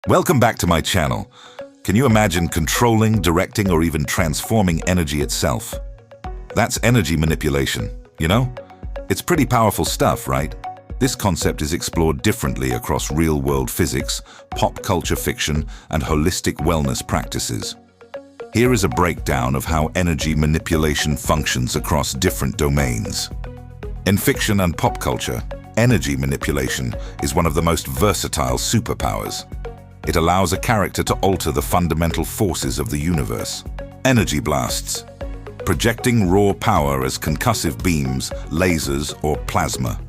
Welcome back to my channel. Can you imagine controlling, directing, or even transforming energy itself? That's energy manipulation, you know? It's pretty powerful stuff, right? This concept is explored differently across real-world physics, pop culture fiction, and holistic wellness practices. Here is a breakdown of how energy manipulation functions across different domains. In fiction and pop culture, energy manipulation is one of the most versatile superpowers. It allows a character to alter the fundamental forces of the universe. Energy blasts, projecting raw power as concussive beams, lasers, or plasma.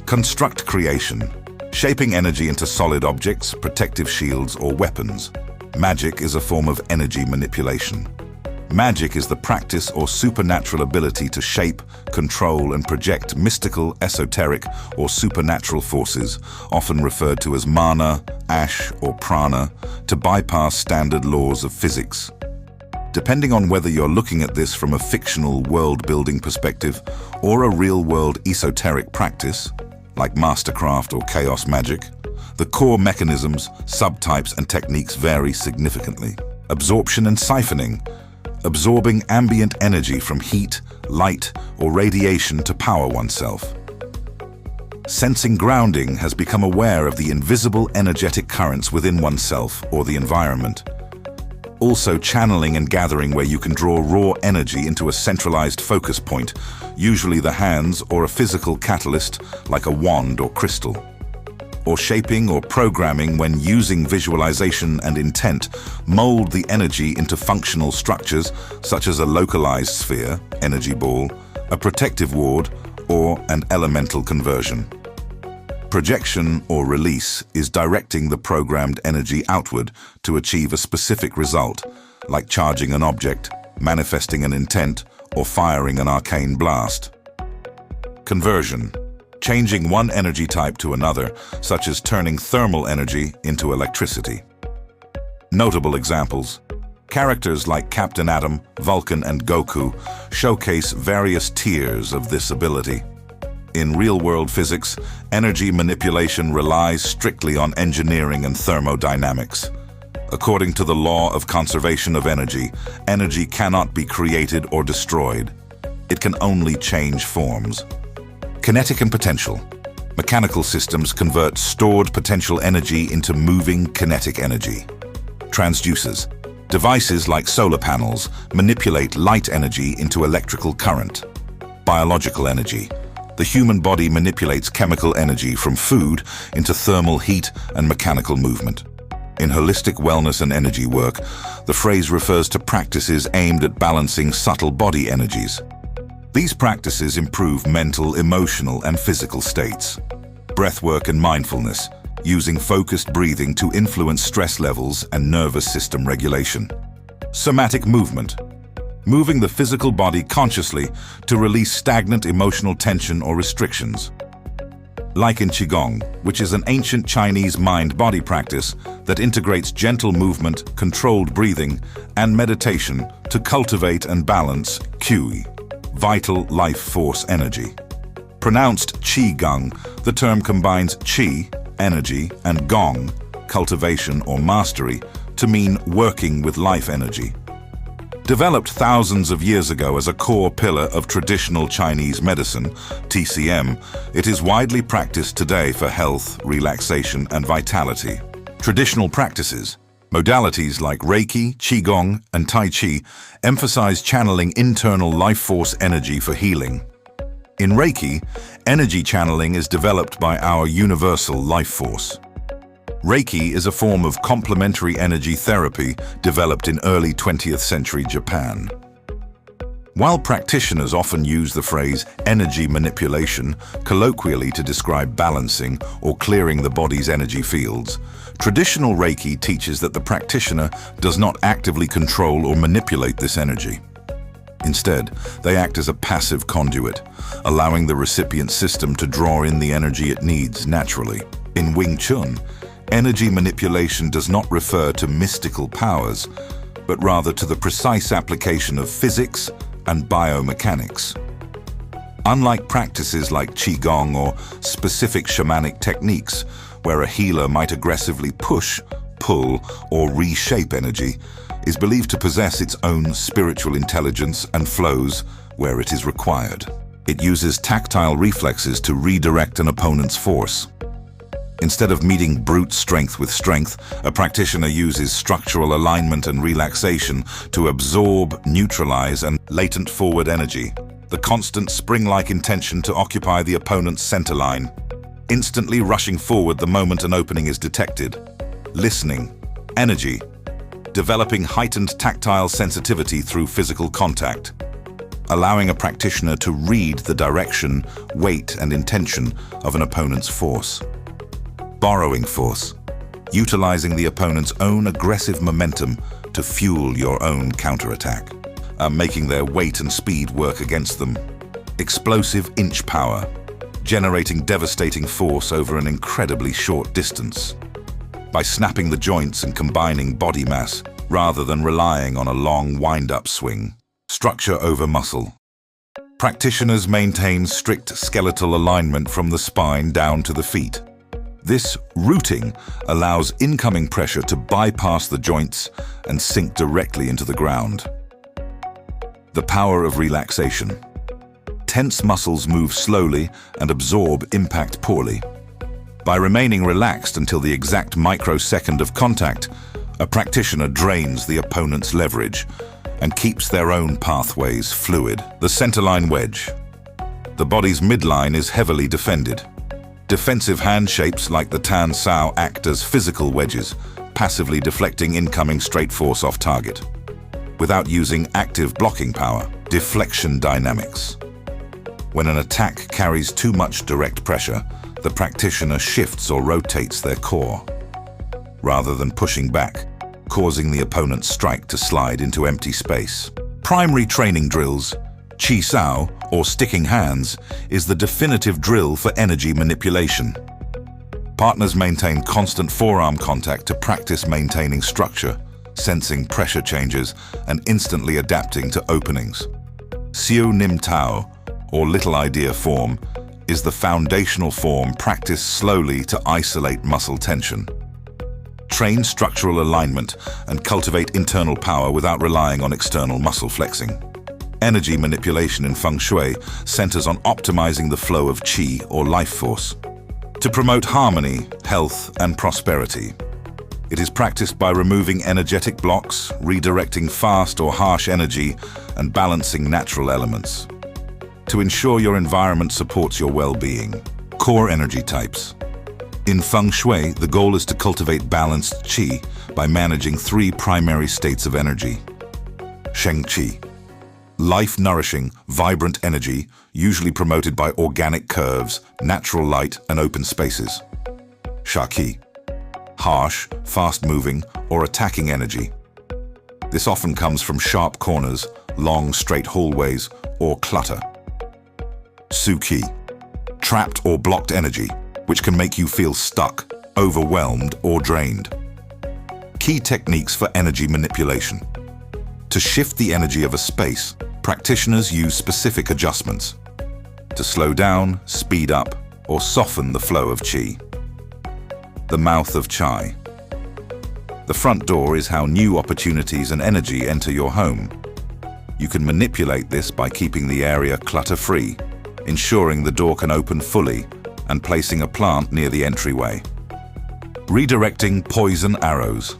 Construct creation, shaping energy into solid objects, protective shields, or weapons. Magic is a form of energy manipulation. Magic is the practice or supernatural ability to shape, control, and project mystical, esoteric, or supernatural forces, often referred to as mana, ash, or prana, to bypass standard laws of physics. Depending on whether you're looking at this from a fictional world-building perspective or a real-world esoteric practice, like mastercraft or chaos magic, the core mechanisms, subtypes, and techniques vary significantly. Absorption and siphoning, absorbing ambient energy from heat, light, or radiation to power oneself. Sensing grounding has become aware of the invisible energetic currents within oneself or the environment. Also channeling and gathering, where you can draw raw energy into a centralized focus point, usually the hands or a physical catalyst like a wand or crystal. Or shaping or programming, when using visualization and intent, mold the energy into functional structures such as a localized sphere, energy ball, a protective ward, or an elemental conversion. Projection or release is directing the programmed energy outward to achieve a specific result, like charging an object, manifesting an intent, or firing an arcane blast. Conversion, changing one energy type to another, such as turning thermal energy into electricity. Notable examples: characters like Captain Atom, Vulcan, and Goku showcase various tiers of this ability. In real-world physics, energy manipulation relies strictly on engineering and thermodynamics. According to the law of conservation of energy, energy cannot be created or destroyed. It can only change forms. Kinetic and potential. Mechanical systems convert stored potential energy into moving kinetic energy. Transducers. Devices like solar panels manipulate light energy into electrical current. Biological energy. The human body manipulates chemical energy from food into thermal heat and mechanical movement. In holistic wellness and energy work, the phrase refers to practices aimed at balancing subtle body energies. These practices improve mental, emotional, and physical states. Breathwork and mindfulness, using focused breathing to influence stress levels and nervous system regulation. Somatic movement, moving the physical body consciously to release stagnant emotional tension or restrictions. Like in Qigong, which is an ancient Chinese mind-body practice that integrates gentle movement, controlled breathing, and meditation to cultivate and balance qi, vital life force energy. Pronounced Qi-Gong, the term combines qi, energy, and gong, cultivation or mastery, to mean working with life energy. Developed thousands of years ago as a core pillar of traditional Chinese medicine, TCM, it is widely practiced today for health, relaxation, and vitality. Traditional practices, modalities like Reiki, Qigong, and Tai Chi emphasize channeling internal life force energy for healing. In Reiki, energy channeling is developed by our universal life force. Reiki is a form of complementary energy therapy developed in early 20th century Japan. While practitioners often use the phrase energy manipulation colloquially to describe balancing or clearing the body's energy fields, traditional Reiki teaches that the practitioner does not actively control or manipulate this energy. Instead, they act as a passive conduit, allowing the recipient system to draw in the energy it needs naturally. In Wing Chun, energy manipulation does not refer to mystical powers, but rather to the precise application of physics and biomechanics. Unlike practices like Qigong or specific shamanic techniques, where a healer might aggressively push, pull, or reshape energy, is believed to possess its own spiritual intelligence and flows where it is required. It uses tactile reflexes to redirect an opponent's force. Instead of meeting brute strength with strength, a practitioner uses structural alignment and relaxation to absorb, neutralize, and latent forward energy. The constant spring-like intention to occupy the opponent's center line, instantly rushing forward the moment an opening is detected. Listening, energy, developing heightened tactile sensitivity through physical contact, allowing a practitioner to read the direction, weight, and intention of an opponent's force. Borrowing force, utilizing the opponent's own aggressive momentum to fuel your own counterattack, making their weight and speed work against them. Explosive inch power, generating devastating force over an incredibly short distance. By snapping the joints and combining body mass, rather than relying on a long wind-up swing. Structure over muscle. Practitioners maintain strict skeletal alignment from the spine down to the feet. This rooting allows incoming pressure to bypass the joints and sink directly into the ground. The power of relaxation. Tense muscles move slowly and absorb impact poorly. By remaining relaxed until the exact microsecond of contact, a practitioner drains the opponent's leverage and keeps their own pathways fluid. The centerline wedge. The body's midline is heavily defended. Defensive hand shapes like the Tan Sao act as physical wedges, passively deflecting incoming straight force off target. Without using active blocking power. Deflection dynamics. When an attack carries too much direct pressure, the practitioner shifts or rotates their core, rather than pushing back, causing the opponent's strike to slide into empty space. Primary training drills, Chi Sao, or sticking hands, is the definitive drill for energy manipulation. Partners maintain constant forearm contact to practice maintaining structure, sensing pressure changes, and instantly adapting to openings. Siu Nim Tao, or little idea form, is the foundational form practiced slowly to isolate muscle tension. Train structural alignment and cultivate internal power without relying on external muscle flexing. Energy manipulation in Feng Shui centers on optimizing the flow of qi or life force to promote harmony, health, and prosperity. It is practiced by removing energetic blocks, redirecting fast or harsh energy, and balancing natural elements to ensure your environment supports your well-being. Core energy types. In Feng Shui, the goal is to cultivate balanced qi by managing 3 primary states of energy. Sheng qi. Life-nourishing, vibrant energy, usually promoted by organic curves, natural light, and open spaces. Sha qi. Harsh, fast-moving, or attacking energy. This often comes from sharp corners, long, straight hallways, or clutter. Su qi. Trapped or blocked energy, which can make you feel stuck, overwhelmed, or drained. Key techniques for energy manipulation. To shift the energy of a space, practitioners use specific adjustments to slow down, speed up, or soften the flow of qi. The mouth of chai. The front door is how new opportunities and energy enter your home. You can manipulate this by keeping the area clutter-free, ensuring the door can open fully, and placing a plant near the entryway. Redirecting poison arrows.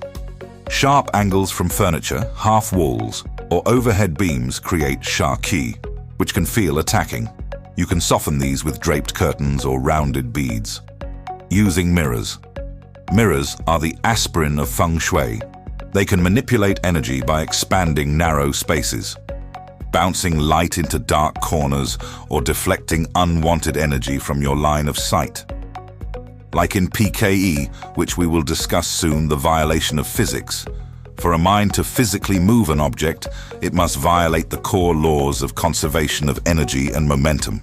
Sharp angles from furniture, half walls, or overhead beams create sha qi, which can feel attacking. You can soften these with draped curtains or rounded beads. Using mirrors. Mirrors are the aspirin of Feng Shui. They can manipulate energy by expanding narrow spaces, bouncing light into dark corners, or deflecting unwanted energy from your line of sight. Like in PKE, which we will discuss soon, the violation of physics. For a mind to physically move an object, it must violate the core laws of conservation of energy and momentum.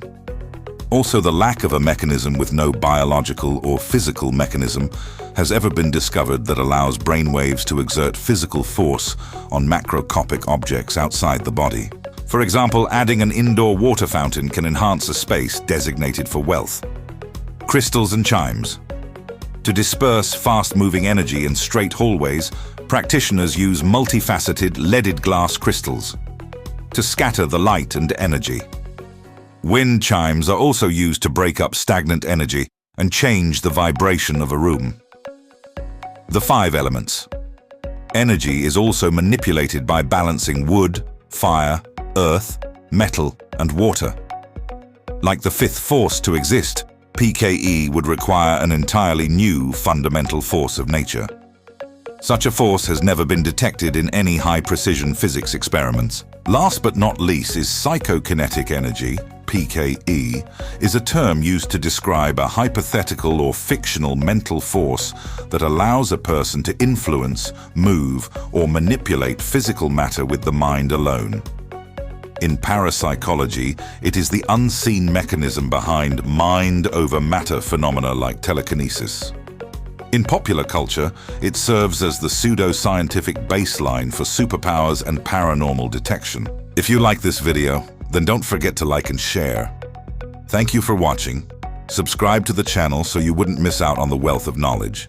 Also, the lack of a mechanism with no biological or physical mechanism has ever been discovered that allows brainwaves to exert physical force on macroscopic objects outside the body. For example, adding an indoor water fountain can enhance a space designated for wealth. Crystals and chimes. To disperse fast-moving energy in straight hallways, practitioners use multifaceted leaded glass crystals to scatter the light and energy. Wind chimes are also used to break up stagnant energy and change the vibration of a room. The 5 elements. Energy is also manipulated by balancing wood, fire, earth, metal, and water. Like the 5th force to exist, PKE would require an entirely new fundamental force of nature. Such a force has never been detected in any high-precision physics experiments. Last but not least is psychokinetic energy, PKE, is a term used to describe a hypothetical or fictional mental force that allows a person to influence, move, or manipulate physical matter with the mind alone. In parapsychology, it is the unseen mechanism behind mind-over-matter phenomena like telekinesis. In popular culture, it serves as the pseudo-scientific baseline for superpowers and paranormal detection. If you like this video, then don't forget to like and share. Thank you for watching. Subscribe to the channel so you wouldn't miss out on the wealth of knowledge.